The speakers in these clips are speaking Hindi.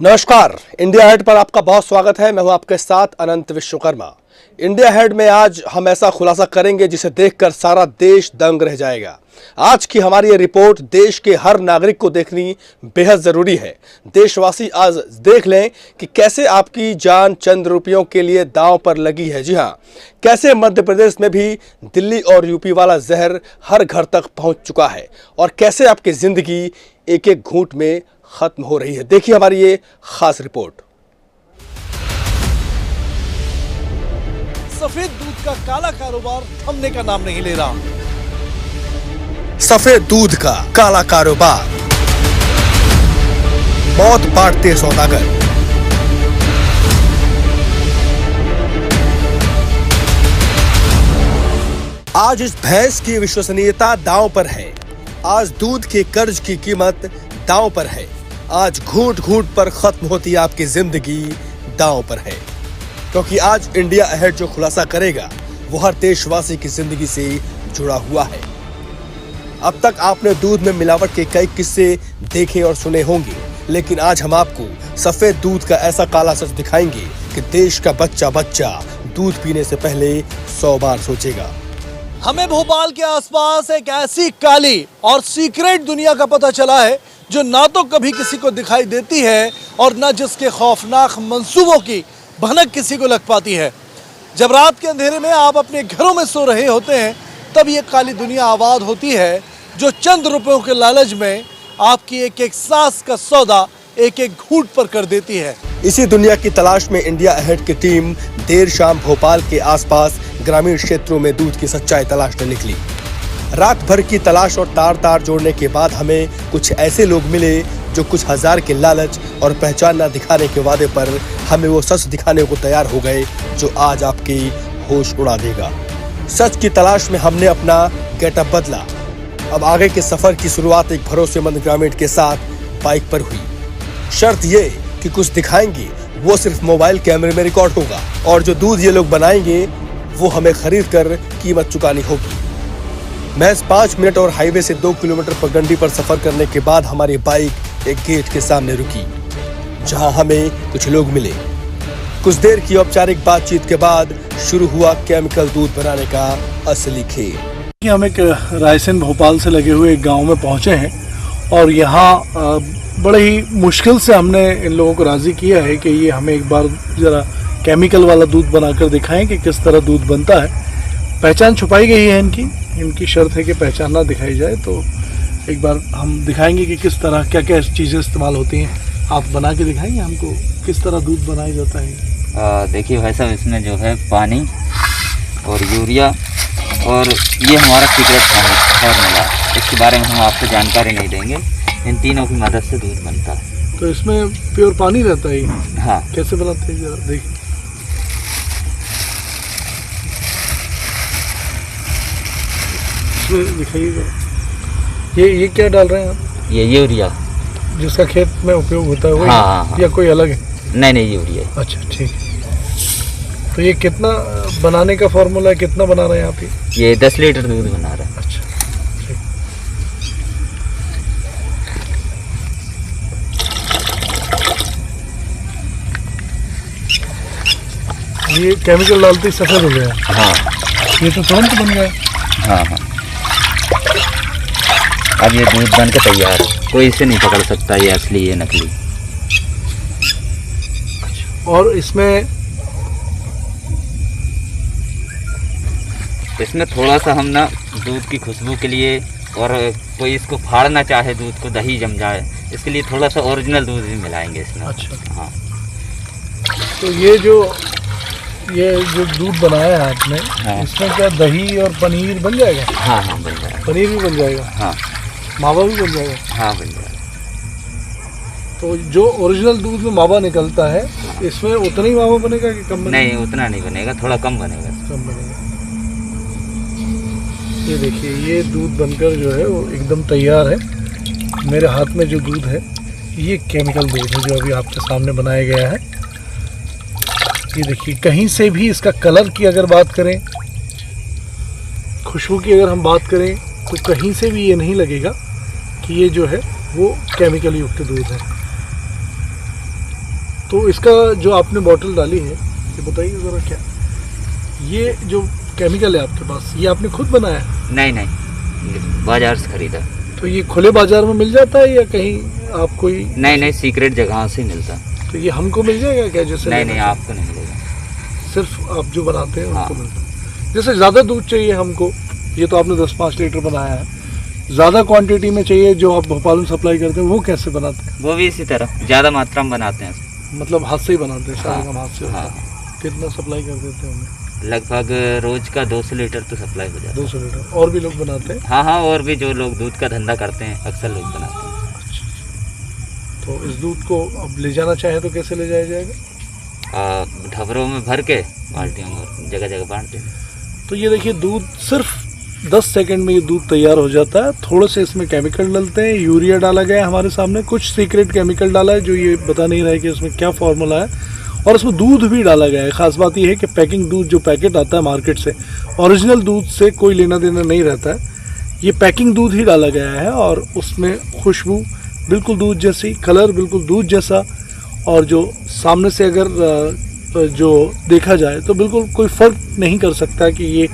नमस्कार, इंडिया हेड पर आपका बहुत स्वागत है। मैं हूं आपके साथ अनंत विश्वकर्मा। इंडिया हेड में आज हम ऐसा खुलासा करेंगे जिसे देखकर सारा देश दंग रह जाएगा। आज की हमारी ये रिपोर्ट देश के हर नागरिक को देखनी बेहद जरूरी है। देशवासी आज देख लें कि कैसे आपकी जान चंद रुपयों के लिए दांव पर लगी है। जी हां, कैसे मध्य प्रदेश में भी दिल्ली और यूपी वाला जहर हर घर तक पहुंच चुका है और कैसे आपकी जिंदगी एक एक घूंट में खत्म हो रही है। देखिए हमारी ये खास रिपोर्ट। सफेद दूध का काला कारोबार थमने का नाम नहीं ले रहा। सफेद दूध का काला कारोबार, मौत बांटते सौदागर। आज इस भैंस की विश्वसनीयता दांव पर है। आज दूध के कर्ज की कीमत दांव पर है। आज घूंट घूंट पर खत्म होती आपकी जिंदगी दांव पर है, क्योंकि आज इंडिया अहेड जो खुलासा करेगा वो हर देशवासी की जिंदगी से जुड़ा हुआ है। अब तक आपने दूध में मिलावट के कई किस्से देखे और सुने होंगे, लेकिन आज हम आपको सफेद दूध का ऐसा काला सच दिखाएंगे कि देश का बच्चा बच्चा दूध पीने से पहले 100 बार सोचेगा। हमें भोपाल के आसपास एक ऐसी काली और सीक्रेट दुनिया का पता चला है जो ना तो कभी किसी को दिखाई देती है और ना जिसके खौफनाक मंसूबों की भनक किसी को लग पाती है। जब रात के अंधेरे में आप अपने घरों में सो रहे होते हैं तब ये काली दुनिया आबाद होती है जो चंद रुपयों के लालच में आपकी एक एक सांस का सौदा एक एक घूंट पर कर देती है। इसी दुनिया की तलाश में इंडिया अहेड की टीम देर शाम भोपाल के आसपास ग्रामीण क्षेत्रों में दूध की सच्चाई तलाशने निकली। रात भर की तलाश और तार तार जोड़ने के बाद हमें कुछ ऐसे लोग मिले जो कुछ हजार के लालच और पहचान न दिखाने के वादे पर हमें वो सच दिखाने को तैयार हो गए जो आज आपकी होश उड़ा देगा। सच की तलाश में हमने अपना गेटअप बदला। अब आगे के सफर की शुरुआत एक भरोसेमंद ग्रामीण के साथ बाइक पर हुई। शर्त ये कि कुछ दिखाएंगे वो सिर्फ मोबाइल कैमरे में रिकॉर्ड होगा और जो दूध ये लोग बनाएंगे वो हमें खरीद कर कीमत चुकानी होगी। महज 5 मिनट और हाईवे से 2 किलोमीटर पगडंडी पर सफर करने के बाद हमारी बाइक एक गेट के सामने रुकी, जहां हमें कुछ लोग मिले। कुछ देर की औपचारिक बातचीत के बाद शुरू हुआ केमिकल दूध बनाने का असली खेल। हम एक रायसेन भोपाल से लगे हुए एक गांव में पहुंचे हैं और यहाँ बड़े ही मुश्किल से हमने इन लोगों को राजी किया है कि ये हमें एक बार ज़रा केमिकल वाला दूध बनाकर दिखाएं कि किस तरह दूध बनता है। पहचान छुपाई गई है इनकी शर्त है कि पहचान ना दिखाई जाए। तो एक बार हम दिखाएंगे कि किस तरह क्या क्या चीज़ें इस्तेमाल होती हैं। आप बना के दिखाएंगे हमको किस तरह दूध बनाया जाता है। देखिए भाई साहब, इसमें जो है पानी और यूरिया और ये हमारा सीक्रेट फार्मूला, इसके बारे में हम आपको जानकारी नहीं देंगे। इन तीनों की मदद से दूध बनता है। तो इसमें प्योर पानी रहता है? हाँ। कैसे बनाते हैं जरा देखिए। दिखाइएगा। ये क्या डाल रहे हैं आप? ये यूरिया जिसका खेत में उपयोग होता है वो? हाँ। या कोई अलग है? नहीं, यूरिया। अच्छा, ठीक है। तो ये कितना बनाने का फॉर्मूला है, कितना बना रहे हैं आप? ये 10 लीटर दूध बना रहे हैं। अच्छा, ठीक। ये केमिकल डालते ही सफेद हो गया? हाँ। ये तो तुरंत बन गया? हाँ। अब ये दूध बन के तैयार है, कोई इसे नहीं पकड़ सकता ये असली ये नकली। और इसमें थोड़ा सा हम ना दूध की खुशबू के लिए, और कोई इसको फाड़ना चाहे दूध को, दही जम जाए, इसके लिए थोड़ा सा ओरिजिनल दूध भी मिलाएंगे इसमें। अच्छा। हाँ। तो ये जो दूध बनाया है आपने, हाँ। इसमें क्या दही और पनीर बन जाएगा? हाँ, बन जाएगा। पनीर भी बन जाएगा? हाँ। मावा भी बन जाएगा? हाँ, बन जाएगा। तो जो ओरिजिनल दूध में मावा निकलता है, इसमें उतना ही मावा बनेगा कि कम बनेगा? नहीं, उतना नहीं बनेगा, थोड़ा कम बनेगा। कम बनेगा। ये देखिए, ये दूध बनकर जो है वो एकदम तैयार है। मेरे हाथ में जो दूध है ये केमिकल दूध है जो अभी आपके सामने बनाया गया है। ये देखिए, कहीं से भी इसका कलर की अगर बात करें, खुशबू की अगर हम बात करें, तो कहीं से भी ये नहीं लगेगा कि ये जो है वो केमिकल युक्त दूध है। तो इसका जो आपने बॉटल डाली है, ये बताइए ज़रा क्या, ये जो केमिकल है आपके पास, ये आपने खुद बनाया है? नहीं, बाजार से खरीदा। तो ये खुले बाजार में मिल जाता है या कहीं आप कोई? नहीं, सीक्रेट जगह से मिलता। तो ये हमको मिल जाएगा क्या? जैसे नहीं, आपको नहीं मिलेगा, सिर्फ आप जो बनाते हैं उनको हाँ। मिलता है। जैसे ज़्यादा दूध चाहिए हमको, ये तो आपने 10-5 लीटर बनाया है, ज़्यादा क्वांटिटी में चाहिए जो आप भोपाल में सप्लाई करते हैं, वो कैसे बनाते हैं? वो भी इसी तरह ज़्यादा मात्रा में बनाते हैं। मतलब हाथ से ही बनाते हैं, सारे हाँ, काम हाथ से होता है। हाँ। कितना सप्लाई कर देते हैं उन्हें? लगभग रोज का 200 लीटर तो सप्लाई हो जाता 200 लीटर। और भी लोग बनाते हैं? है। हाँ, और भी जो लोग दूध का धंधा करते हैं अक्सर लोग बनाते हैं। तो इस दूध को अब ले जाना चाहे तो कैसे ले जाया जाएगा? ढबरों में भर के बाल्टियों में जगह जगह बांटते हैं। तो ये देखिए, दूध सिर्फ 10 सेकंड में ये दूध तैयार हो जाता है। थोड़े से इसमें केमिकल डलते हैं, यूरिया डाला गया है हमारे सामने, कुछ सीक्रेट केमिकल डाला है जो ये बता नहीं रहा है कि उसमें क्या फार्मूला है, और इसमें दूध भी डाला गया है। ख़ास बात यह है कि पैकिंग दूध जो पैकेट आता है मार्केट से, ओरिजिनल दूध से कोई लेना देना नहीं रहता है। ये पैकिंग दूध ही डाला गया है और उसमें खुशबू बिल्कुल दूध जैसी, कलर बिल्कुल दूध जैसा, और जो सामने से अगर जो देखा जाए तो बिल्कुल कोई फ़र्क नहीं कर सकता कि ये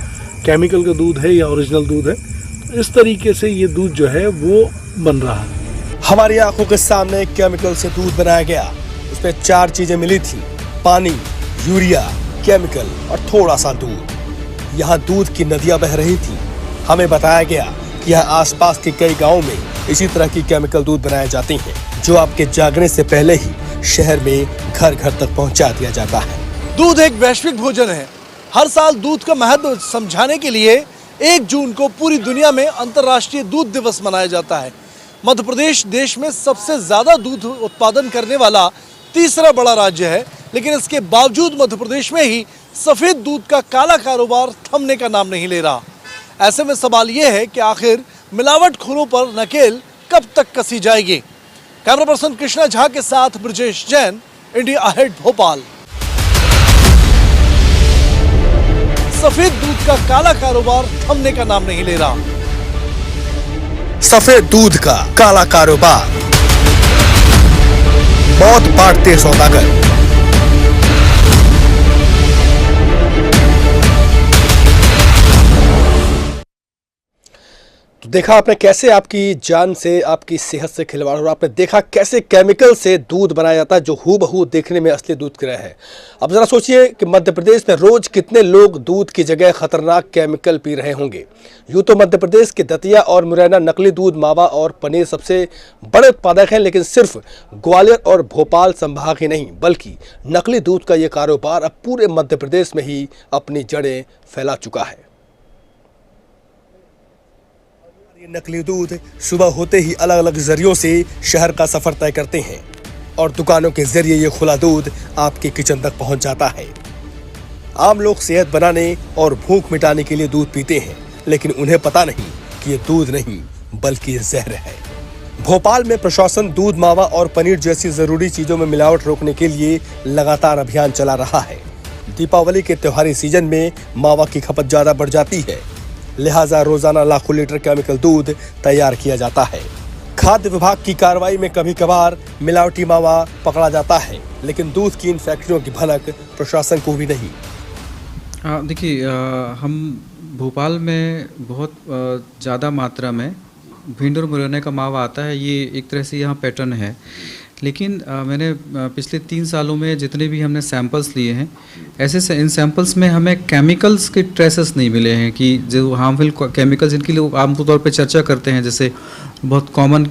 केमिकल का दूध है या ओरिजिनल दूध है। तो इस तरीके से ये दूध जो है वो बन रहा है। हमारी आंखों के सामने केमिकल से दूध बनाया गया। उसमें 4 चीजें मिली थी: पानी, यूरिया, केमिकल और थोड़ा सा दूध। यहाँ दूध की नदियां बह रही थी। हमें बताया गया कि यहाँ आसपास के कई गांवों में इसी तरह की केमिकल दूध बनाए जाते हैं, जो आपके जागने से पहले ही शहर में घर घर तक पहुंचा दिया जाता है। दूध एक वैश्विक भोजन है। हर साल दूध का महत्व समझाने के लिए 1 जून को पूरी दुनिया में अंतर्राष्ट्रीय दूध दिवस मनाया जाता है। मध्य प्रदेश देश में सबसे ज़्यादा दूध उत्पादन करने वाला तीसरा बड़ा राज्य है, लेकिन इसके बावजूद मध्य प्रदेश में ही सफ़ेद दूध का काला कारोबार थमने का नाम नहीं ले रहा। ऐसे में सवाल ये है कि आखिर मिलावटखोरों पर नकेल कब तक कसी जाएगी। कैमरा पर्सन कृष्णा झा के साथ ब्रजेश जैन, इंडिया अहेड भोपाल। सफेद दूध का काला कारोबार थमने का नाम नहीं ले रहा। सफेद दूध का काला कारोबार, मौत बांटते सौदागर। तो देखा आपने कैसे आपकी जान से, आपकी सेहत से खिलवाड़ हो रहा। आपने देखा कैसे केमिकल से दूध बनाया जाता है जो हूबहू देखने में असली दूध की तरह है। अब जरा सोचिए कि मध्य प्रदेश में रोज कितने लोग दूध की जगह खतरनाक केमिकल पी रहे होंगे। यूँ तो मध्य प्रदेश के दतिया और मुरैना नकली दूध, मावा और पनीर सबसे बड़े उत्पादक हैं, लेकिन सिर्फ ग्वालियर और भोपाल संभाग ही नहीं बल्कि नकली दूध का ये कारोबार अब पूरे मध्य प्रदेश में ही अपनी जड़ें फैला चुका है। ये नकली दूध सुबह होते ही अलग अलग जरियों से शहर का सफर तय करते हैं और दुकानों के जरिए ये खुला दूध आपके किचन तक पहुंच जाता है। आम लोग सेहत बनाने और भूख मिटाने के लिए दूध पीते हैं, लेकिन उन्हें पता नहीं कि ये दूध नहीं बल्कि जहर है। भोपाल में प्रशासन दूध, मावा और पनीर जैसी जरूरी चीजों में मिलावट रोकने के लिए लगातार अभियान चला रहा है। दीपावली के त्योहारी सीजन में मावा की खपत ज्यादा बढ़ जाती है, लिहाजा रोजाना लाखों लीटर केमिकल दूध तैयार किया जाता है। खाद्य विभाग की कार्रवाई में कभी कभार मिलावटी मावा पकड़ा जाता है, लेकिन दूध की इन फैक्ट्रियों की भनक प्रशासन को भी नहीं। देखिए, हम भोपाल में बहुत ज़्यादा मात्रा में भिंड और मुरैना का मावा आता है। ये एक तरह से यहाँ पैटर्न है, लेकिन मैंने पिछले 3 सालों में जितने भी हमने सैंपल्स लिए हैं, ऐसे इन सैंपल्स में हमें केमिकल्स के ट्रेसेस नहीं मिले हैं कि जो हार्मफुल केमिकल्स जिनके लिए आमतौर पे चर्चा करते हैं। जैसे बहुत कॉमन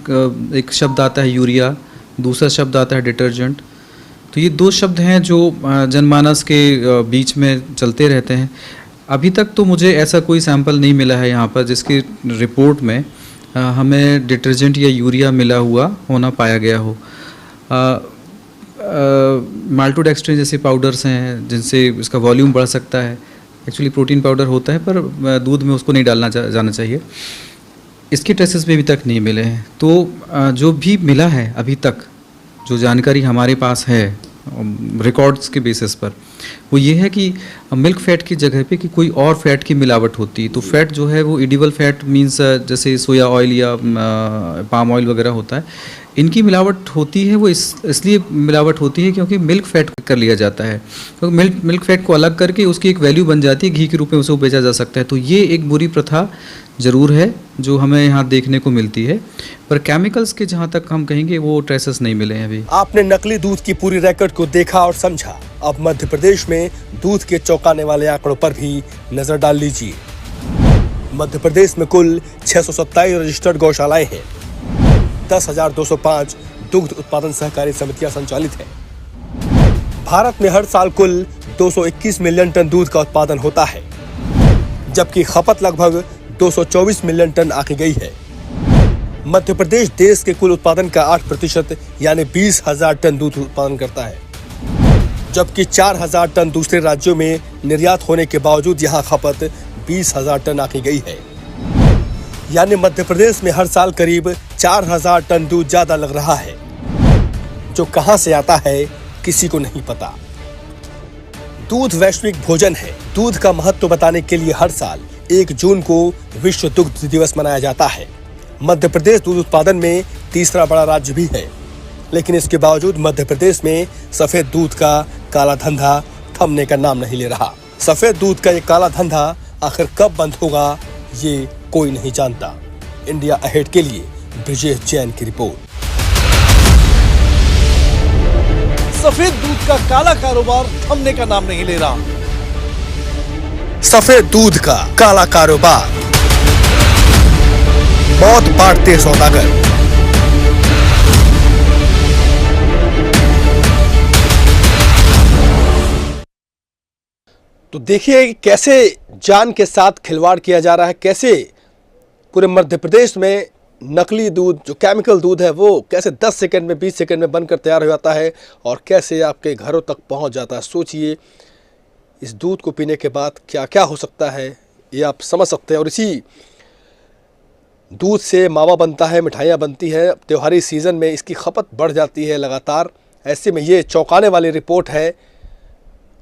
एक शब्द आता है यूरिया, दूसरा शब्द आता है डिटर्जेंट। तो ये 2 शब्द हैं जो जनमानस के बीच में चलते रहते हैं। अभी तक तो मुझे ऐसा कोई सैंपल नहीं मिला है यहाँ पर जिसकी रिपोर्ट में हमें डिटर्जेंट या यूरिया मिला हुआ होना पाया गया हो। माल्टोडेक्स्ट्रिन जैसे पाउडर्स हैं जिनसे इसका वॉल्यूम बढ़ सकता है। एक्चुअली प्रोटीन पाउडर होता है पर दूध में उसको नहीं डालना जाना चाहिए। इसके ट्रेसेस भी अभी तक नहीं मिले हैं। तो जो भी मिला है अभी तक, जो जानकारी हमारे पास है रिकॉर्ड्स के बेसिस पर, वो ये है कि मिल्क फ़ैट की जगह पे कि कोई और फैट की मिलावट होती। तो फैट जो है वो एडिबल फैट मींस जैसे सोया ऑयल या पाम ऑयल वगैरह होता है, इनकी मिलावट होती है वो इसलिए मिलावट होती है क्योंकि मिल्क फैट कर लिया जाता है, क्योंकि मिल्क फैट को अलग करके उसकी एक वैल्यू बन जाती है, घी के रूप में उसे बेचा जा सकता है। तो ये एक बुरी प्रथा ज़रूर है जो हमें यहाँ देखने को मिलती है, पर केमिकल्स के जहाँ तक हम कहेंगे वो ट्रेसेस नहीं मिले हैं अभी। आपने नकली दूध की पूरी रैकेट को देखा और समझा। अब मध्य प्रदेश में दूध के चौंकाने वाले आंकड़ों पर भी नजर डाल लीजिए। मध्य प्रदेश में कुल 627 रजिस्टर्ड गौशालाएं हैं। 10,205 दुग्ध उत्पादन सहकारी समितियां संचालित हैं। भारत में हर साल कुल 221 मिलियन टन दूध का उत्पादन होता है, जबकि खपत लगभग 224 मिलियन टन आकी गई है। मध्य प्रदेश देश के कुल उत्पादन का 8% यानी 20,000 टन दूध उत्पादन करता है, जबकि 4,000 टन दूसरे राज्यों में निर्यात होने के बावजूद यहाँ खपत 20,000 टन आकी गई है। यानी मध्य प्रदेश में हर साल करीब 4,000 टन दूध ज्यादा लग रहा है, जो कहां से आता है किसी को नहीं पता। दूध वैश्विक भोजन है। दूध का महत्व बताने के लिए हर साल 1 जून को विश्व दुग्ध दिवस मनाया जाता है। मध्य प्रदेश दूध उत्पादन में तीसरा बड़ा राज्य भी है, लेकिन इसके बावजूद मध्य प्रदेश में सफेद दूध का काला धंधा थमने का नाम नहीं ले रहा। सफेद दूध का ये काला धंधा आखिर कब बंद होगा, ये कोई नहीं जानता। इंडिया अहेड के लिए ब्रिजेश जैन की रिपोर्ट। सफेद दूध का काला कारोबार थमने का नाम नहीं ले रहा। सफेद दूध का काला कारोबार, मौत बांटते सौदागर। तो देखिए कैसे जान के साथ खिलवाड़ किया जा रहा है, कैसे पूरे मध्य प्रदेश में नकली दूध जो केमिकल दूध है वो कैसे 10 सेकंड में 20 सेकंड में बनकर तैयार हो जाता है और कैसे आपके घरों तक पहुंच जाता है। सोचिए इस दूध को पीने के बाद क्या क्या हो सकता है, ये आप समझ सकते हैं। और इसी दूध से मावा बनता है, मिठाइयाँ बनती हैं। त्योहारी सीज़न में इसकी खपत बढ़ जाती है लगातार। ऐसे में ये चौंकाने वाली रिपोर्ट है,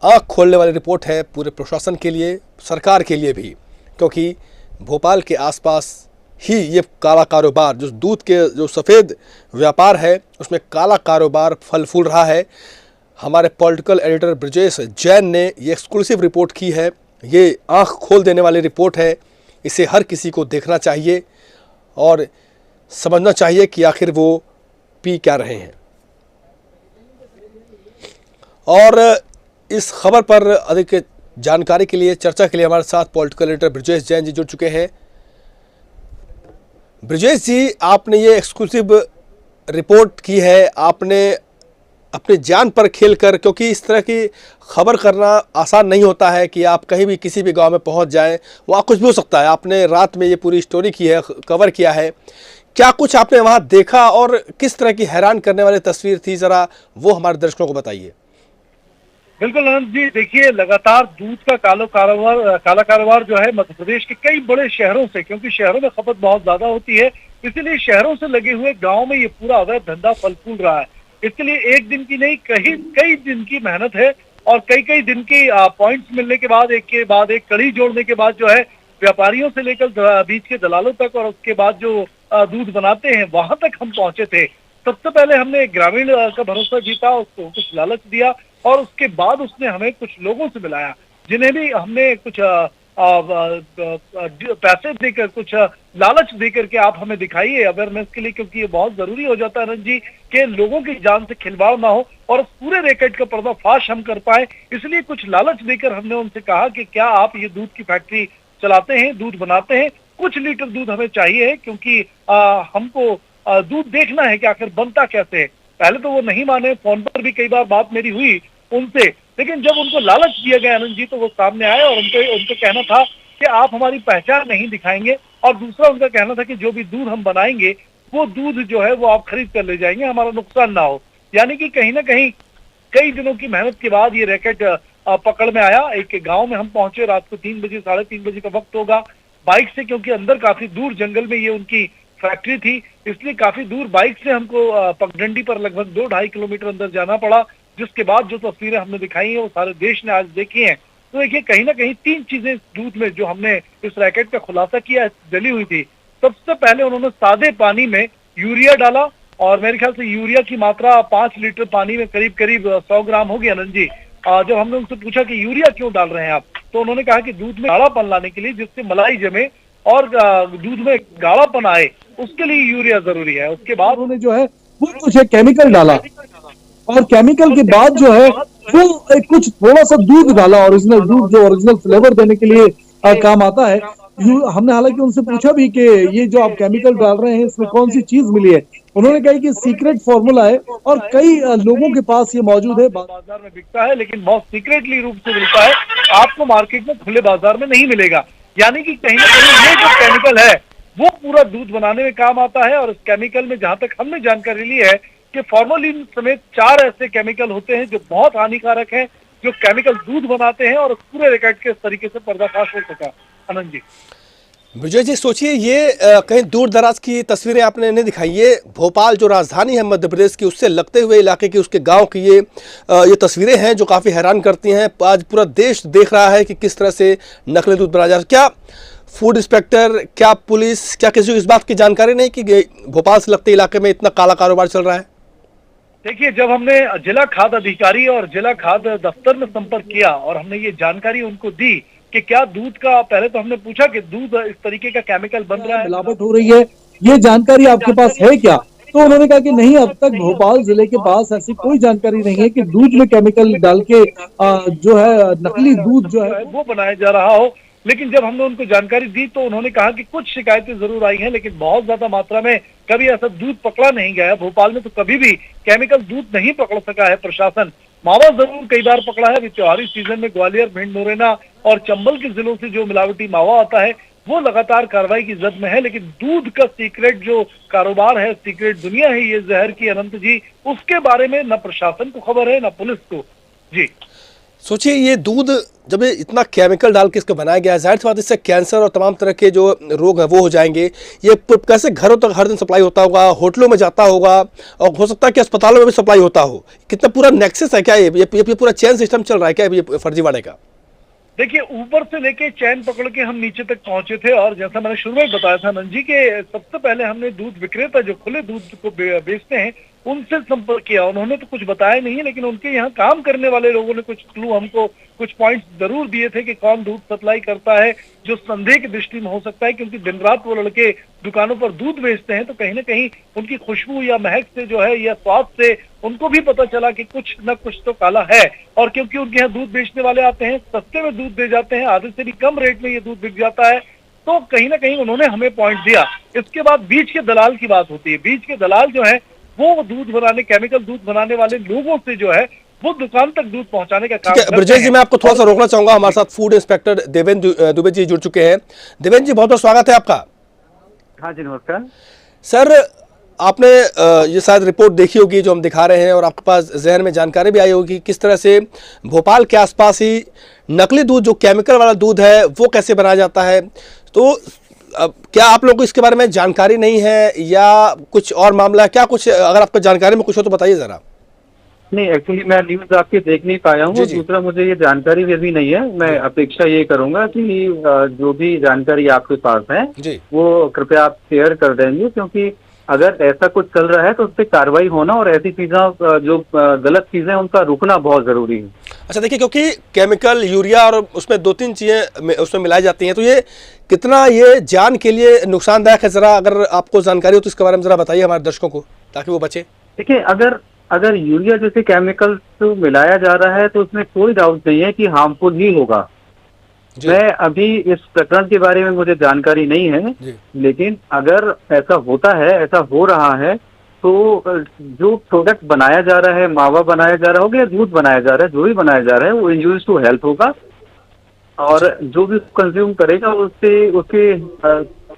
आँख खोलने वाली रिपोर्ट है पूरे प्रशासन के लिए, सरकार के लिए भी, क्योंकि भोपाल के आसपास ही ये काला कारोबार, जो दूध के जो सफ़ेद व्यापार है उसमें काला कारोबार फल फूल रहा है। हमारे पॉलिटिकल एडिटर ब्रिजेश जैन ने ये एक्सक्लूसिव रिपोर्ट की है। ये आँख खोल देने वाली रिपोर्ट है। इसे हर किसी को देखना चाहिए और समझना चाहिए कि आखिर वो पी क्या रहे हैं। और इस खबर पर अधिक जानकारी के लिए, चर्चा के लिए हमारे साथ पॉलिटिकल एडिटर ब्रिजेश जैन जी जुड़ चुके हैं। ब्रिजेश जी, आपने ये एक्सक्लूसिव रिपोर्ट की है, आपने अपनी जान पर खेलकर, क्योंकि इस तरह की खबर करना आसान नहीं होता है कि आप कहीं भी किसी भी गांव में पहुंच जाएं, वहाँ कुछ भी हो सकता है। आपने रात में ये पूरी स्टोरी की है, कवर किया है। क्या कुछ आपने वहाँ देखा और किस तरह की हैरान करने वाली तस्वीर थी, ज़रा वो हमारे दर्शकों को बताइए। बिल्कुल अनंत जी, देखिए लगातार दूध का काला कारोबार जो है मध्य प्रदेश के कई बड़े शहरों से, क्योंकि शहरों में खपत बहुत ज्यादा होती है, इसीलिए शहरों से लगे हुए गाँव में ये पूरा अवैध धंधा फल फूल रहा है। इसके लिए एक दिन की नहीं, कई दिन की मेहनत है और कई दिन की पॉइंट्स मिलने के बाद एक कड़ी जोड़ने के बाद जो है व्यापारियों से लेकर बीच के दलालों तक और उसके बाद जो दूध बनाते हैं वहां तक हम पहुंचे थे। सबसे पहले हमने ग्रामीण का भरोसा जीता, उसको कुछ लालच दिया और उसके बाद उसने हमें कुछ लोगों से मिलाया, जिन्हें भी हमने कुछ पैसे देकर, कुछ लालच देकर के आप हमें दिखाइए अवेयरनेस के लिए, क्योंकि ये बहुत जरूरी हो जाता है अनंत जी कि लोगों की जान से खिलवाड़ ना हो और पूरे रैकेट का पर्दाफाश हम कर पाए। इसलिए कुछ लालच देकर हमने उनसे कहा कि क्या आप ये दूध की फैक्ट्री चलाते हैं, दूध बनाते हैं, कुछ लीटर दूध हमें चाहिए है, क्योंकि हमको दूध देखना है कि आखिर बनता कैसे है। पहले तो वो नहीं माने, फोन पर भी कई बार बात मेरी हुई उनसे, लेकिन जब उनको लालच दिया गया आनंद जी तो वो सामने आए और उनको कहना था कि आप हमारी पहचान नहीं दिखाएंगे, और दूसरा उनका कहना था कि जो भी दूध हम बनाएंगे वो दूध जो है वो आप खरीद कर ले जाएंगे, हमारा नुकसान ना हो। यानी कि कहीं ना कहीं कई दिनों की मेहनत के बाद ये रैकेट पकड़ में आया। एक गांव में हम पहुंचे, रात को 3 बजे 3:30 बजे का वक्त होगा, बाइक से, क्योंकि अंदर काफी दूर जंगल में ये उनकी फैक्ट्री थी, इसलिए काफी दूर बाइक से हमको पगडंडी पर लगभग 2-2.5 किलोमीटर अंदर जाना पड़ा। जिसके बाद जो तस्वीरें हमने दिखाई हैं वो सारे देश ने आज देखी हैं। तो देखिए कहीं ना कहीं 3 चीजें दूध में जो हमने इस रैकेट का खुलासा किया डली हुई थी। सबसे पहले उन्होंने सादे पानी में यूरिया डाला और मेरे ख्याल से यूरिया की मात्रा 5 लीटर पानी में करीब करीब 100 ग्राम होगी आनंद जी। जब हमने उनसे पूछा कि यूरिया क्यों डाल रहे हैं आप, तो उन्होंने कहा कि दूध में गाढ़ापन लाने के लिए, जिससे मलाई जमे और दूध में गाढ़ापन आए, उसके लिए यूरिया जरूरी है। उसके बाद उन्होंने जो है वो कुछ केमिकल डाला और केमिकल के बाद जो है वो कुछ थोड़ा सा दूध डाला, ओरिजिनल दूध जो ओरिजिनल फ्लेवर देने के लिए काम आता है। हमने हालांकि उनसे पूछा भी कि ये जो आप केमिकल डाल रहे हैं इसमें कौन सी चीज मिली है, उन्होंने कहा कि सीक्रेट फॉर्मूला है और कई लोगों के पास ये मौजूद है। बाजार में बिकता है लेकिन बहुत सीक्रेटली रूप से मिलता है, आपको मार्केट में खुले बाजार में नहीं मिलेगा। यानी कि कहीं ना कहीं ये जो केमिकल है वो पूरा दूध बनाने में काम आता है। और इस केमिकल में जहां तक हमने जानकारी ली है कि फॉर्मोलिन समेत 4 ऐसे केमिकल होते हैं जो बहुत हानिकारक हैं, जो केमिकल दूध बनाते हैं, और पूरे रैकेट के इस तरीके से पर्दाफाश हो सका। आनंद जी, विजय जी, सोचिए ये कहीं दूर दराज की तस्वीरें आपने नहीं दिखाई, ये भोपाल जो राजधानी है मध्य प्रदेश की, उससे लगते हुए इलाके की, उसके गांव की ये तस्वीरें हैं जो काफ़ी हैरान करती हैं। आज पूरा देश देख रहा है कि किस तरह से नकली दूध बनाया जा रहा है। क्या फूड इंस्पेक्टर, क्या पुलिस, क्या किसी को इस बात की जानकारी नहीं कि भोपाल से लगते इलाके में इतना काला कारोबार चल रहा है? देखिए, जब हमने जिला खाद्य अधिकारी और जिला खाद्य दफ्तर में संपर्क किया और हमने ये जानकारी उनको दी कि क्या दूध का, पहले तो हमने पूछा कि दूध इस तरीके का केमिकल बन रहा है, मिलावट हो रही है, ये जानकारी आपके पास है क्या? तो उन्होंने कहा कि नहीं, अब तक भोपाल जिले के पास ऐसी कोई जानकारी नहीं है कि दूध में केमिकल डाल के जो है नकली दूध जो है वो बनाया जा रहा हो। लेकिन जब हमने उनको जानकारी दी तो उन्होंने कहा कि कुछ शिकायतें जरूर आई हैं, लेकिन बहुत ज्यादा मात्रा में कभी ऐसा दूध पकड़ा नहीं गया। भोपाल में तो कभी भी केमिकल दूध नहीं पकड़ सका है प्रशासन। मावा जरूर कई बार पकड़ा है। अभी त्योहारी सीजन में ग्वालियर, भिंड, मुरैना और चंबल के जिलों से जो मिलावटी मावा आता है वो लगातार कार्रवाई की जद में है। लेकिन दूध का सीक्रेट जो कारोबार है, सीक्रेट दुनिया है ये जहर की, अनंत जी, उसके बारे में न प्रशासन को खबर है न पुलिस को। जी, सोचिए ये दूध जब इतना केमिकल डाल के इसको बनाया गया है, जाहिर सी बात इससे कैंसर और तमाम तरह के जो रोग हैं वो हो जाएंगे। ये कैसे घरों तक हर दिन सप्लाई होता होगा, होटलों में जाता होगा, और हो सकता है कि अस्पतालों में भी सप्लाई होता हो। कितना पूरा नेक्सस है क्या ये पूरा चेन सिस्टम चल रहा है क्या ये फर्जीवाड़े का? देखिए, ऊपर से लेके चैन पकड़ के हम नीचे तक पहुंचे थे। और जैसा मैंने शुरू में बताया था नंजी के, सबसे पहले हमने दूध विक्रेता जो खुले दूध को बेचते हैं उनसे संपर्क किया। उन्होंने तो कुछ बताया नहीं, लेकिन उनके यहाँ काम करने वाले लोगों ने कुछ क्लू, हमको कुछ पॉइंट्स जरूर दिए थे कि कौन दूध सप्लाई करता है जो संदेह की दृष्टि में हो सकता है, क्योंकि दिन रात वो लड़के दुकानों पर दूध बेचते हैं। तो कहीं ना कहीं उनकी खुशबू या महक से जो है या स्वाद से उनको भी पता चला कि कुछ न कुछ तो काला है। और क्योंकि उनके यहाँ दूध बेचने वाले आते हैं, सस्ते में दूध दे जाते हैं, आधे से भी कम रेट में ये दूध बिक जाता है, तो कहीं ना कहीं उन्होंने हमें पॉइंट दिया। इसके बाद बीच के दलाल की बात होती है। बीच के दलाल जो है वो दूध बनाने, केमिकल दूध बनाने वाले लोगों से जो है वो दुकान तक दूध पहुंचाने का काम करते हैं। ब्रजेश जी, मैं आपको थोड़ा सा रोकना चाहूंगा। हमारे साथ फूड इंस्पेक्टर देवेंद्र दुबे जी जुड़ चुके हैं। देवेंद्र जी, बहुत बहुत स्वागत है आपका। हाँ जी, नमस्कार सर। आपने ये शायद रिपोर्ट देखी होगी जो हम दिखा रहे हैं, और आपके पास जहन में जानकारी भी आई होगी किस तरह से भोपाल के आसपास ही नकली दूध, जो केमिकल वाला दूध है, वो कैसे बनाया जाता है। तो क्या आप लोगों को इसके बारे में जानकारी नहीं है या कुछ और मामला है क्या? कुछ अगर आपको जानकारी में कुछ हो तो बताइए जरा। नहीं, एक्चुअली मैं न्यूज आपके देख नहीं पाया हूँ। दूसरा, मुझे ये जानकारी भी नहीं है। मैं अपेक्षा ये करूंगा कि जो भी जानकारी आपके पास है वो कृपया आप शेयर कर देंगे, क्योंकि अगर ऐसा कुछ चल रहा है तो उस पर कार्रवाई होना और ऐसी चीजें जो गलत चीजें उनका रुकना बहुत जरूरी है। अच्छा, देखिए, क्योंकि केमिकल, यूरिया और उसमें 2-3 चीजें उसमें मिलाई जाती हैं, तो ये कितना ये जान के लिए नुकसानदायक है, जरा अगर आपको जानकारी हो तो इसके बारे में जरा बताइए हमारे दर्शकों को, ताकि वो बचे। देखिए, अगर यूरिया जैसे केमिकल तो मिलाया जा रहा है तो उसमें कोई डाउट नहीं है कि हार्मफुल ही होगा। मैं अभी इस प्रकरण के बारे में मुझे जानकारी नहीं है, लेकिन अगर ऐसा होता है, ऐसा हो रहा है, तो जो प्रोडक्ट बनाया जा रहा है, मावा बनाया जा रहा होगा या दूध बनाया जा रहा है, जो भी बनाया जा रहा है, वो इंजूरियस टू हेल्थ होगा। और जो भी कंज्यूम करेगा उससे उसके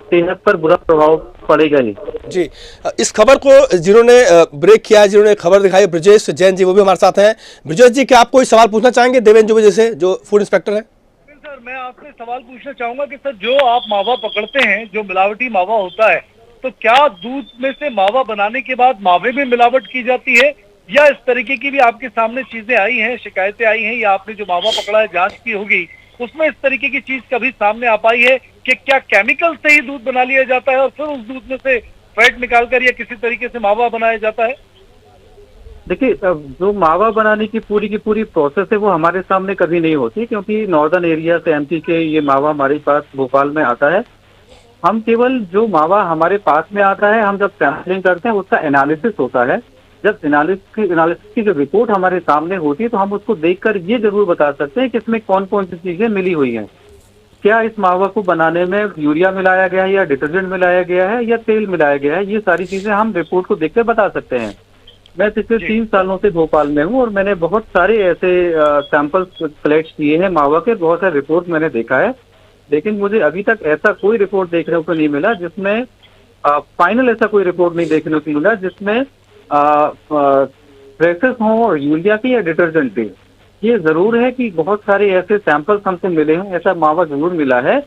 सेहत पर बुरा प्रभाव पड़ेगा ही। जी, इस खबर को जिन्होंने ब्रेक किया, जिन्होंने खबर दिखाई, ब्रजेश जैन जी, वो भी हमारे साथ हैं। ब्रजेश जी, क्या आप कोई सवाल पूछना चाहेंगे देवेंद्र दुबे जैसे, जो फूड इंस्पेक्टर है? सर, मैं आपसे सवाल पूछना चाहूंगा कि सर, जो आप मावा पकड़ते हैं, जो मिलावटी मावा होता है, तो क्या दूध में से मावा बनाने के बाद मावे में मिलावट की जाती है, या इस तरीके की भी आपके सामने चीजें आई हैं, शिकायतें आई हैं, या आपने जो मावा पकड़ा है जांच की होगी उसमें इस तरीके की चीज कभी सामने आ पाई है कि क्या केमिकल से ही दूध बना लिया जाता है और फिर उस दूध में से फैट निकालकर या किसी तरीके से मावा बनाया जाता है? देखिए, जो मावा बनाने की पूरी प्रोसेस है वो हमारे सामने कभी नहीं होती, क्योंकि नॉर्दर्न एरिया से एमपी के ये मावा हमारे पास भोपाल में आता है। हम केवल जो मावा हमारे पास में आता है, हम जब सैंपलिंग करते हैं उसका एनालिसिस होता है। जब एनालिसिस की जो रिपोर्ट हमारे सामने होती है तो हम उसको देखकर ये जरूर बता सकते हैं कि इसमें कौन कौन सी चीजें मिली हुई हैं। क्या इस मावा को बनाने में यूरिया मिलाया गया है, या डिटर्जेंट मिलाया गया है, या तेल मिलाया गया है, ये सारी चीजें हम रिपोर्ट को देखकर बता सकते हैं। मैं पिछले 3 सालों से भोपाल में हूँ और मैंने बहुत सारे ऐसे सैंपल्स कलेक्ट किए हैं मावा के, बहुत सारे रिपोर्ट मैंने देखा है, लेकिन मुझे अभी तक ऐसा कोई रिपोर्ट देखने को नहीं मिला जिसमें फाइनल ऐसा कोई रिपोर्ट नहीं देखने को मिला जिसमें ट्रेसेस हों यूरिया की या डिटर्जेंट के। ये जरूर है कि बहुत सारे ऐसे सैंपल्स हमसे मिले हैं, ऐसा मावा जरूर मिला है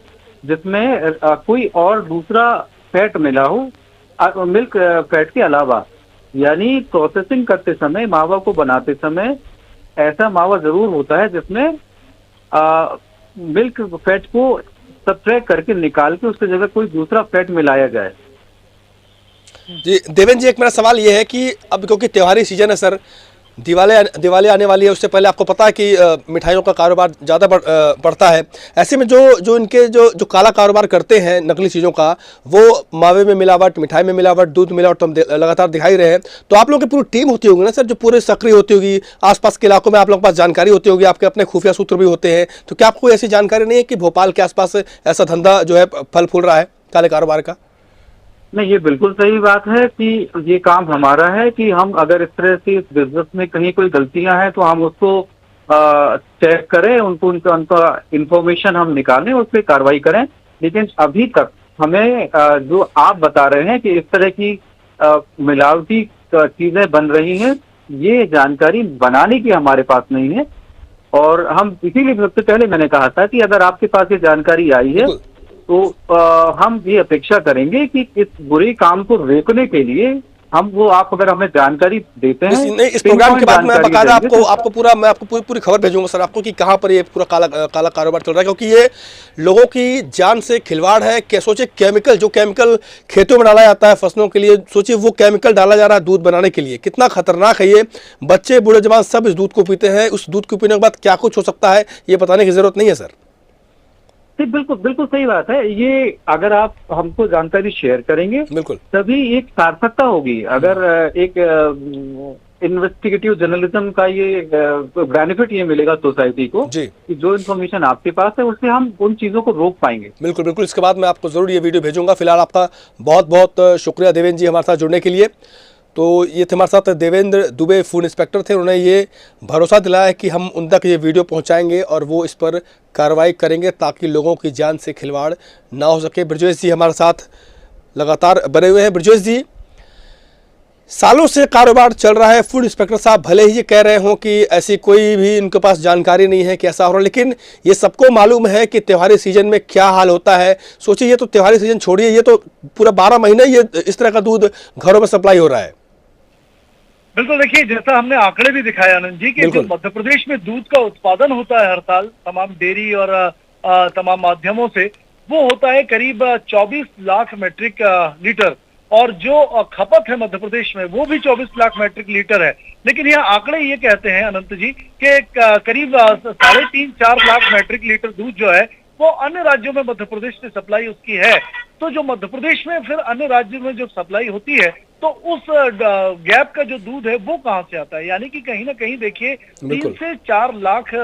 जिसमें कोई और दूसरा फैट मिला हो मिल्क फैट के अलावा। यानी प्रोसेसिंग करते समय, मावा को बनाते समय ऐसा मावा जरूर होता है जिसमें मिल्क फैट को सब्ट्रैक्ट करके निकाल के उसकी जगह कोई दूसरा फैट मिलाया जाए। जी देवेंद्र जी, एक मेरा सवाल ये है कि अब क्योंकि त्योहारी सीजन है सर, दिवाली आने वाली है, उससे पहले आपको पता है कि मिठाइयों का कारोबार ज़्यादा बढ़ता है। ऐसे में जो इनके जो काला कारोबार करते हैं नकली चीज़ों का, वो मावे में मिलावट, मिठाई में मिलावट, दूध मिलावट तो हम लगातार दिखाई रहे हैं। तो आप लोगों की पूरी टीम होती होगी ना सर, जो पूरे सक्रिय होती होगी, आसपास के इलाकों में आप लोगों के पास जानकारी होती होगी, आपके अपने खुफिया सूत्र भी होते हैं। तो क्या आपको ऐसी जानकारी नहीं है कि भोपाल के आसपास ऐसा धंधा जो है फल फूल रहा है काले कारोबार का? नहीं, ये बिल्कुल सही बात है कि ये काम हमारा है कि हम अगर इस तरह से इस बिजनेस में कहीं कोई गलतियां हैं तो हम उसको चेक करें, उनका इंफॉर्मेशन हम निकालें, उस पर कार्रवाई करें। लेकिन अभी तक हमें जो आप बता रहे हैं कि इस तरह की मिलावटी चीजें बन रही हैं, ये जानकारी बनाने की हमारे पास नहीं है। और हम इसीलिए सबसे पहले मैंने कहा था कि अगर आपके पास ये जानकारी आई है तो हम ये अपेक्षा करेंगे कि इस बुरे काम को रोकने के लिए वो आप अगर हमें जानकारी देते हैं इस प्रोग्राम के बाद मैं बकायदा आपको पूरी खबर भेजूंगा सर आपको कि कहां पर ये पूरा काला कारोबार चल रहा है, क्योंकि ये लोगों की जान से खिलवाड़ है। क्या सोचिए, जो केमिकल खेतों में डाला जाता है फसलों के लिए, सोचिए वो केमिकल डाला जा रहा है दूध बनाने के लिए, कितना खतरनाक है ये। बच्चे बूढ़े जवान सब इस दूध को पीते हैं। उस दूध को पीने के बाद क्या कुछ हो सकता है ये बताने की जरूरत नहीं है सर। बिल्कुल सही बात है। ये अगर आप हमको जानकारी शेयर करेंगे बिल्कुल तभी एक सार्थकता होगी। अगर एक इन्वेस्टिगेटिव जर्नलिज्म का ये बेनिफिट ये मिलेगा सोसाइटी को जी, कि जो इन्फॉर्मेशन आपके पास है उससे हम उन चीजों को रोक पाएंगे। बिल्कुल इसके बाद मैं आपको जरूर ये वीडियो भेजूंगा। फिलहाल आपका बहुत बहुत शुक्रिया देवेंद्र जी हमारे साथ जुड़ने के लिए। तो ये थे हमारे साथ देवेंद्र दुबे, फूड इंस्पेक्टर थे। उन्होंने ये भरोसा दिलाया कि हम उन तक ये वीडियो पहुंचाएंगे और वो इस पर कार्रवाई करेंगे ताकि लोगों की जान से खिलवाड़ ना हो सके। ब्रजेश जी हमारे साथ लगातार बने हुए हैं। ब्रजेश जी, सालों से कारोबार चल रहा है। फूड इंस्पेक्टर साहब भले ही ये कह रहे हों कि ऐसी कोई भी उनके पास जानकारी नहीं है कि ऐसा हो रहा है, लेकिन ये सबको मालूम है कि त्योहारी सीजन में क्या हाल होता है। सोचिए, ये तो त्योहारी सीजन छोड़िए, ये तो पूरा 12 महीने ये इस तरह का दूध घरों में सप्लाई हो रहा है। बिल्कुल, देखिए जैसा हमने आंकड़े भी दिखाए आनंद जी कि जो मध्य प्रदेश में दूध का उत्पादन होता है हर साल तमाम डेयरी और तमाम माध्यमों से, वो होता है करीब 24 लाख मैट्रिक लीटर, और जो खपत है मध्य प्रदेश में वो भी 24 लाख मैट्रिक लीटर है। लेकिन यह आंकड़े ये कहते हैं अनंत जी कि करीब 3.5-4 लाख मैट्रिक लीटर दूध जो है वो अन्य राज्यों में मध्य प्रदेश से सप्लाई उसकी है। तो जो मध्य प्रदेश में फिर अन्य राज्यों में जो सप्लाई होती है तो उस गैप का जो दूध है वो कहां से आता है? यानी कि कहीं ना कहीं देखिए 3 से 4 लाख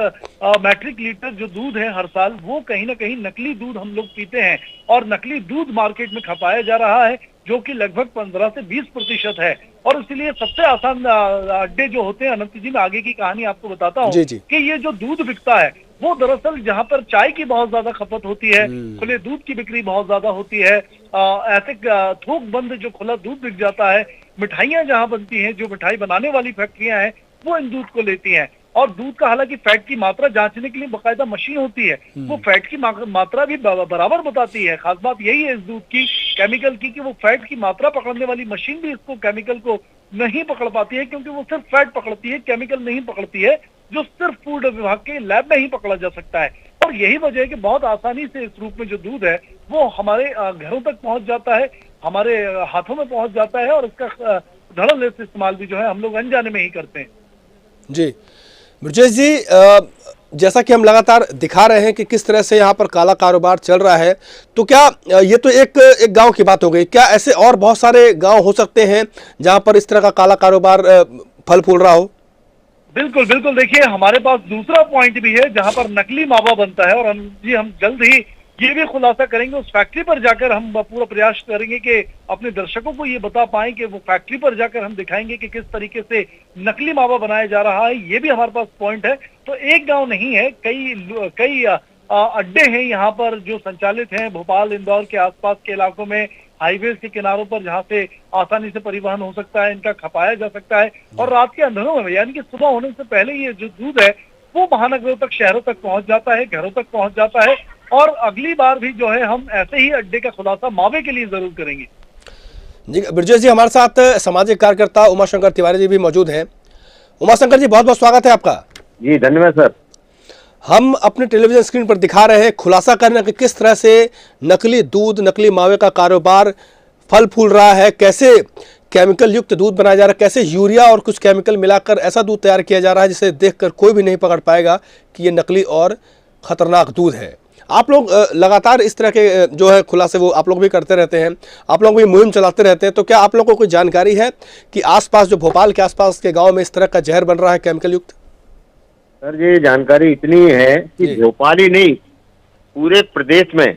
मैट्रिक लीटर जो दूध है हर साल, वो कहीं ना कहीं नकली दूध हम लोग पीते हैं और नकली दूध मार्केट में खपाया जा रहा है, जो कि लगभग 15 से 20% है। और इसलिए सबसे आसान अड्डे जो होते हैं अनंत जी, मैं आगे की कहानी आपको बताता हूँ कि ये जो दूध बिकता है वो दरअसल जहां पर चाय की बहुत ज्यादा खपत होती है, खुले दूध की बिक्री बहुत ज्यादा होती है, ऐसे थोक बंद जो खुला दूध बिक जाता है, मिठाइयां जहां बनती हैं, जो मिठाई बनाने वाली फैक्ट्रियां हैं वो इन दूध को लेती हैं। और दूध का हालांकि फैट की मात्रा जांचने के लिए बकायदा मशीन होती है, वो फैट की मात्रा भी बराबर बताती है। खास बात यही है इस दूध की केमिकल की कि वो फैट की मात्रा पकड़ने वाली मशीन भी इसको केमिकल को नहीं पकड़ पाती है, क्योंकि वो सिर्फ फैट पकड़ती है, केमिकल नहीं पकड़ती है, जो सिर्फ फूड विभाग के लैब में ही पकड़ा जा सकता है। और यही वजह है कि बहुत आसानी से इस रूप में जो दूध है वो हमारे घरों तक पहुंच जाता है। हमारे हाथों में पहुंच जाता है और इसका धड़ल्लेस इस्तेमाल भी जो है हम लोग अनजाने में ही करते हैं। जी ब्रजेश जी, जैसा कि हम लगातार दिखा रहे हैं कि किस तरह से यहाँ पर काला कारोबार चल रहा है, तो क्या ये तो एक गांव की बात हो गई, क्या ऐसे और बहुत सारे गांव हो सकते हैं जहां पर इस तरह का काला कारोबार फल फूल रहा हो? बिल्कुल बिल्कुल, देखिए हमारे पास दूसरा पॉइंट भी है जहां पर नकली मावा बनता है, और हम जल्द ही ये भी खुलासा करेंगे। उस फैक्ट्री पर जाकर हम पूरा प्रयास करेंगे कि अपने दर्शकों को ये बता पाएं कि वो फैक्ट्री पर जाकर हम दिखाएंगे कि किस तरीके से नकली मावा बनाया जा रहा है। ये भी हमारे पास पॉइंट है। तो एक गांव नहीं है, कई अड्डे हैं यहाँ पर जो संचालित हैं भोपाल इंदौर के आसपास के इलाकों में, हाईवे के किनारों पर, जहाँ से आसानी से परिवहन हो सकता है, इनका खपाया जा सकता है। और रात के अंधेरों में, यानी कि सुबह होने से पहले ये जो दूध है वो महानगरों तक, शहरों तक पहुंच जाता है, घरों तक पहुंच जाता है। और अगली बार भी जो है हम ऐसे ही अड्डे का खुलासा मावे के लिए जरूर करेंगे। जी ब्रजेश जी, हमारे साथ सामाजिक कार्यकर्ता उमाशंकर तिवारी जी भी मौजूद हैं। उमाशंकर जी, बहुत बहुत स्वागत है आपका। जी धन्यवाद सर। हम अपने टेलीविजन स्क्रीन पर दिखा रहे हैं, खुलासा करने कि किस तरह से नकली दूध, नकली मावे का कारोबार फल फूल रहा है, कैसे केमिकल युक्त दूध बनाया जा रहा है, कैसे यूरिया और कुछ केमिकल मिलाकर ऐसा दूध तैयार किया जा रहा है जिसे देखकर कोई भी नहीं पकड़ पाएगा कि ये नकली और खतरनाक दूध है। आप लोग लगातार इस तरह के जो है खुलासे वो आप लोग भी करते रहते हैं, आप लोग भी मुहिम चलाते रहते हैं, तो क्या आप लोगों को कोई जानकारी है कि आसपास, जो भोपाल के आसपास के गांव में इस तरह का जहर बन रहा है केमिकल युक्त? सर ये जानकारी इतनी है कि भोपाल ही नहीं, पूरे प्रदेश में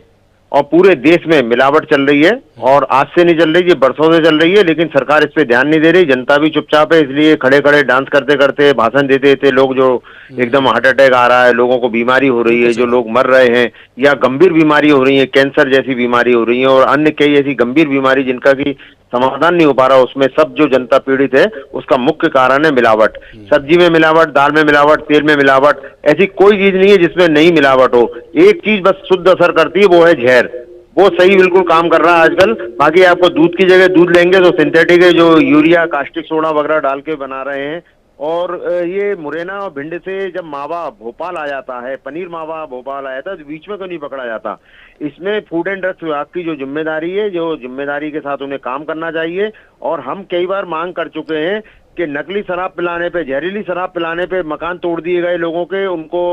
और पूरे देश में मिलावट चल रही है। और आज से नहीं चल रही, ये बरसों से चल रही है, लेकिन सरकार इस पे ध्यान नहीं दे रही, जनता भी चुपचाप है। इसलिए खड़े खड़े डांस करते करते, भाषण देते देते लोग, जो एकदम हार्ट अटैक आ रहा है, लोगों को बीमारी हो रही है, जो लोग मर रहे हैं, या गंभीर बीमारी हो रही है, कैंसर जैसी बीमारी हो रही है और अन्य कई ऐसी गंभीर बीमारी जिनका की समाधान नहीं हो पा रहा, उसमें सब जो जनता पीड़ित है उसका मुख्य कारण है मिलावट। सब्जी में मिलावट, दाल में मिलावट, तेल में मिलावट, ऐसी कोई चीज नहीं है जिसमें नहीं मिलावट हो। एक चीज बस शुद्ध असर करती है, वो है जहर। वो सही बिल्कुल काम कर रहा है आजकल। बाकी आपको दूध की जगह दूध लेंगे तो सिंथेटिक है, जो यूरिया, कास्टिक सोडा वगैरह डाल के बना रहे हैं। और ये मुरैना और भिंड से जब मावा भोपाल आ जाता है, पनीर मावा भोपाल आया था, तो बीच में तो नहीं पकड़ा जाता। इसमें फूड एंड ड्रग्स विभाग की जो जिम्मेदारी है, जो जिम्मेदारी के साथ उन्हें काम करना चाहिए। और हम कई बार मांग कर चुके हैं कि नकली शराब पिलाने पे, जहरीली शराब पिलाने पे मकान तोड़ दिए गए लोगों के, उनको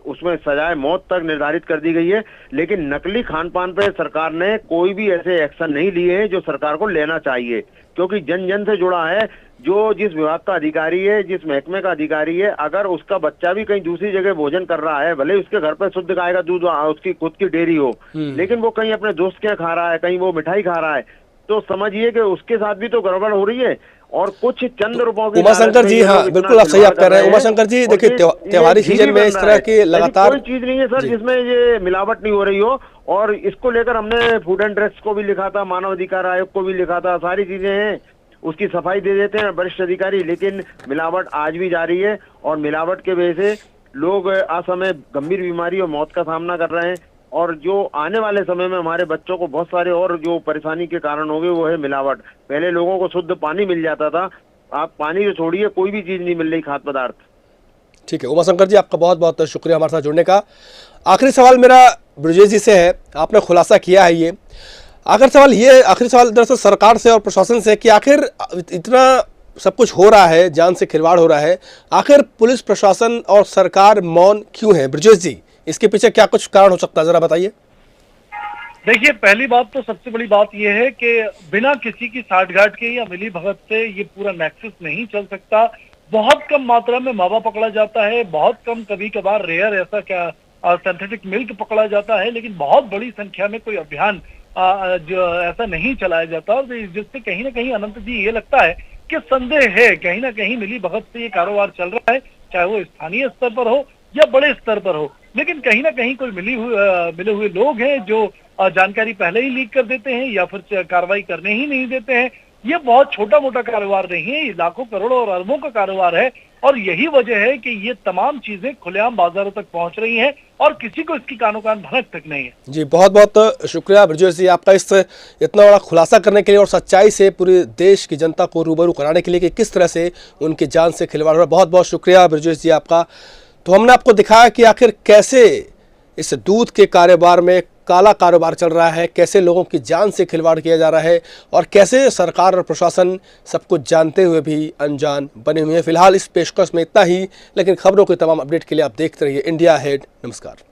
उसमें सजाए मौत तक निर्धारित कर दी गई है। लेकिन नकली खान पान पे सरकार ने कोई भी ऐसे एक्शन नहीं लिए हैं जो सरकार को लेना चाहिए, क्योंकि जन जन से जुड़ा है। जो जिस विभाग का अधिकारी है, जिस महकमे का अधिकारी है, अगर उसका बच्चा भी कहीं दूसरी जगह भोजन कर रहा है, भले उसके घर पर शुद्ध गाय का दूध, उसकी खुद की डेयरी हो, लेकिन वो कहीं अपने दोस्त के खा रहा है, कहीं वो मिठाई खा रहा है, तो समझिए कि उसके साथ भी तो गड़बड़ हो रही है। और कुछ चंद रुपयों की उमाशंकर जी, हाँ बिल्कुल आप सही आप कह रहे हैं। उमाशंकर जी देखिए, त्योहारी सीजन में इस तरह की लगातार कोई चीज नहीं है सर जिसमें ये मिलावट नहीं हो रही हो। और इसको लेकर हमने फूड एंड ड्रग्स को भी लिखा था, मानव अधिकार आयोग को भी लिखा था, सारी चीजें हैं, उसकी सफाई दे देते हैं वरिष्ठ अधिकारी, लेकिन मिलावट आज भी जारी है। और मिलावट के वजह से लोग असमय गंभीर बीमारी और मौत का सामना कर रहे हैं। और जो आने वाले समय में हमारे बच्चों को बहुत सारे और जो परेशानी के कारण होंगे, वो है मिलावट। पहले लोगों को शुद्ध पानी मिल जाता था, आप पानी तो छोड़िए, कोई भी चीज नहीं मिल रही, खाद्य पदार्थ। ठीक है उमाशंकर जी, आपका बहुत बहुत शुक्रिया हमारे साथ जुड़ने का। आखिरी सवाल मेरा ब्रजेश जी से है, आपने खुलासा किया है ये। आखिरी सवाल दरअसल सरकार से और प्रशासन से कि आखिर इतना सब कुछ हो रहा है, जान से खिलवाड़ हो रहा है, आखिर पुलिस प्रशासन और सरकार मौन क्यों है? ब्रजेश जी, इसके पीछे क्या कुछ कारण हो सकता है, जरा बताइए। देखिए, पहली बात तो सबसे बड़ी बात यह है कि बिना किसी की साठगांठ के या मिली भगत से ये पूरा नेक्सस नहीं चल सकता। बहुत कम मात्रा में मावा पकड़ा जाता है, बहुत कम, कभी कभार रेयर ऐसा क्या सिंथेटिक मिल्क पकड़ा जाता है, लेकिन बहुत बड़ी संख्या में कोई अभियान जो ऐसा नहीं चलाया जाता, जिससे कहीं ना कहीं अनंत जी ये लगता है कि संदेह है कहीं ना कहीं मिली भगत से ये कारोबार चल रहा है, चाहे वो स्थानीय स्तर पर हो या बड़े स्तर पर हो। लेकिन कहीं ना कहीं कोई मिले हुए लोग हैं जो जानकारी पहले ही लीक कर देते हैं या फिर कार्रवाई करने ही नहीं देते हैं। ये बहुत छोटा मोटा कारोबार नहीं है, ये लाखों करोड़ों और अरबों का कारोबार है। और यही वजह है कि ये तमाम चीजें खुलेआम बाजारों तक पहुंच रही हैं और किसी को इसकी कानो कान भनक तक नहीं है। जी बहुत बहुत शुक्रिया ब्रजेश जी आपका इस इतना बड़ा खुलासा करने के लिए और सच्चाई से पूरे देश की जनता को रूबरू कराने के लिए कि किस तरह से उनकी जान से खिलवाड़ हो रहा है। बहुत बहुत शुक्रिया ब्रजेश जी आपका। तो हमने आपको दिखाया कि आखिर कैसे इस दूध के कारोबार में काला कारोबार चल रहा है, कैसे लोगों की जान से खिलवाड़ किया जा रहा है और कैसे सरकार और प्रशासन सब कुछ जानते हुए भी अनजान बने हुए हैं। फिलहाल इस पेशकश में इतना ही, लेकिन खबरों के तमाम अपडेट के लिए आप देखते रहिए इंडिया अहेड। नमस्कार।